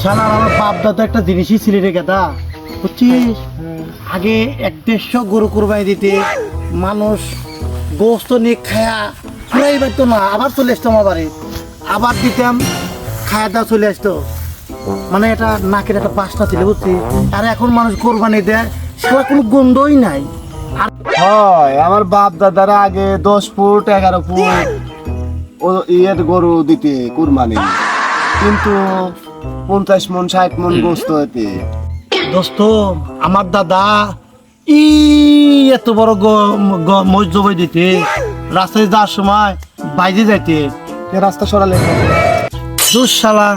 শালা আমার বাপ দাদা একটা জিনিসই ছিল রে গাদা, বুঝছিস? আগে 1-150 গরু কুরবানি দিতে মানুষ গোস্ত নিয়ে খায়া পুরাই পারতো না, আবার চলে আসতো আমার বাড়ি, আবার দিতাম খায়া দাওয়া চলে আসতো। মানে এটা নাকের একটা বাসনা ছিল, বুঝছিস? আর এখন মানুষ কোরবানি দেয়, সেটা কোনো গন্ধই নাই। আর হয় আমার বাপ দাদারা আগে 10 ফুট 11 ফুট ও ইয়ের গরু দিতে কুরবানি, কিন্তু 50 মন 60 মন গোস্ত হইতে। দোস্ত, আমার দাদা এত বড় মহিষ জবাই দিতে, রাস্তায় যাওয়ার সময় বাইরে যাইতে। রাস্তা সরালে দুঃশালা,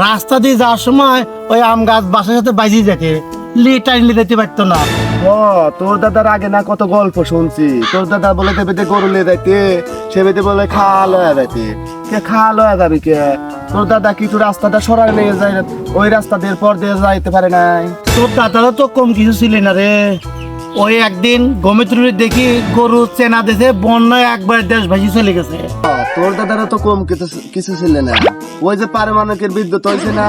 রাস্তা দিয়ে যাওয়ার সময় ওই আম গাছ বাসার সাথে বাইরে যেতে, টাইনলে যেতে পারতো না। ও তোর দাদার আগে না কত গল্প শুনছি, তোর দাদা বলে দেবে গরু লিয়ে যাইতে, সে বেদে বলে খাওয়া লয়া যাইতে। কে খাওয়া লয়া যাবে কে? তোর দাদা কি তোর রাস্তাটা সরাই নিয়ে যায় না, ওই রাস্তা দিয়ে পর দিয়ে যাইতে পারে নাই? তোর দাদারও তো কম কিছু ছিল না রে। ওই একদিন গমিত্রী দেখি গরু চেনা দেশে বন্যায় একবার দেশ ভাসি চলে গেছে। তোর দাদারও তো কম কিছু ছিল না। ওই যে পারমাণবিকের বিদ্যুৎ হয়েছে না,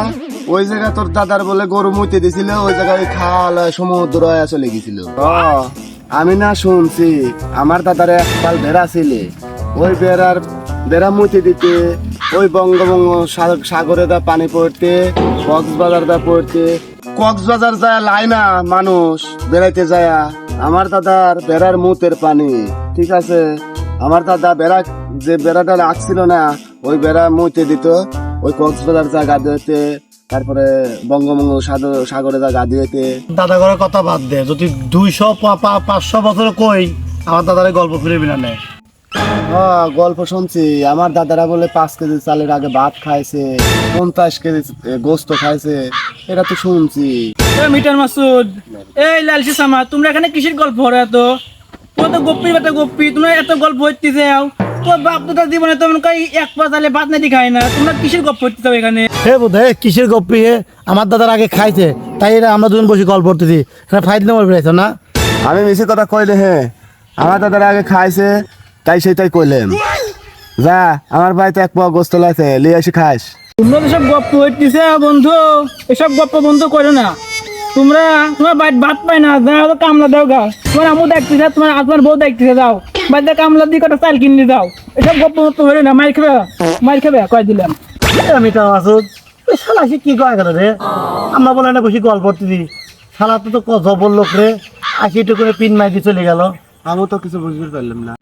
ওই জায়গায় তোর দাদার বলে গরু মুইতে দিছিল, ওই জায়গায় খাল সমুদ্র হয়ে চলে গেছিল। আমি না শুনছি আমার দাদার একপাল ভেড়া ছিল, ওই বেড়া মুইতে দিতে ওই বঙ্গবঙ্গ সাগরে দা পানি পড়তে, কক্সবাজার দা পড়তে, কক্সবাজার যায় লাইনা মানুষ বেড়াইতে যায়, আমার দাদার বেড়ার মুতের পানি। ঠিক আছে, আমার দাদা বেড়া যে বেড়াটা রাখছিল না, ওই বেড়া মুইতে দিত, ওই কক্সবাজার যা গা ধুইতে, তারপরে বঙ্গবঙ্গ সাগরে যা গা ধুইতে। দাদা ঘরের কথা বাদ দে, যদি 200-500 বছর কই আমার দাদারে গল্প ফিরে বিনা নেয়। হ্যাঁ গল্প শুনছি, আমার দাদারা বলে 5 কেজি চালের আগে ভাত খাইছে, 50 কেজি গোস্ত খাইছে, এটা তো শুনছি। মিটার মাসুদ, এই লালসি সামা, তোমরা এখানে কিসের গল্প হরে? এত তোর তো গপ্পি বেটা গপ্পি, তোমরা এত গল্প হইতে যাও। তোর বাপ দাদা জীবনে তো মনে করি 1 পা চালে ভাত নাতি খায় না, তোমরা কিসের গল্প হইতে যাও এখানে? হে বোধ কিসের গপ্পি? আমার দাদার আগে খাইছে, তাই এরা আমরা দুজন বসে গল্প করতেছি, ফাইল নম্বর বেড়াইছো না? আমি মিছে কথা কইলে হে, আমার দাদারা আগে খাইছে তাই সেটাই কইলেন। যা আমার বাড়িতে 1 পোয়া গোস্ত লাইছে, লিয়ে এসে খাইস। তোমরা এসব গপ্প হইতেছে বন্ধু, এসব গপ্প বন্ধ করো না। তোমার বাড়িতে ভাত পাই না, যাও কামলা দাও গা, তোমার আমু দেখতেছে, তোমার বউ দেখতেছে, যাও বাড়িতে কামলা দিয়ে কটা চাল কিনে দাও। এসব গপ্প মতো হইলো না, মার খাবে কয় দিলাম। মিটার মাসুদ, ওই শালা সে কি কয় গেল রে? আমরা বলে না বসে গল্প করতেছি, শালা তো জবর লোক রে, 80 করে পিন মাইদি চলে গেল। আমি তো কিছু বুঝতে পারলাম না।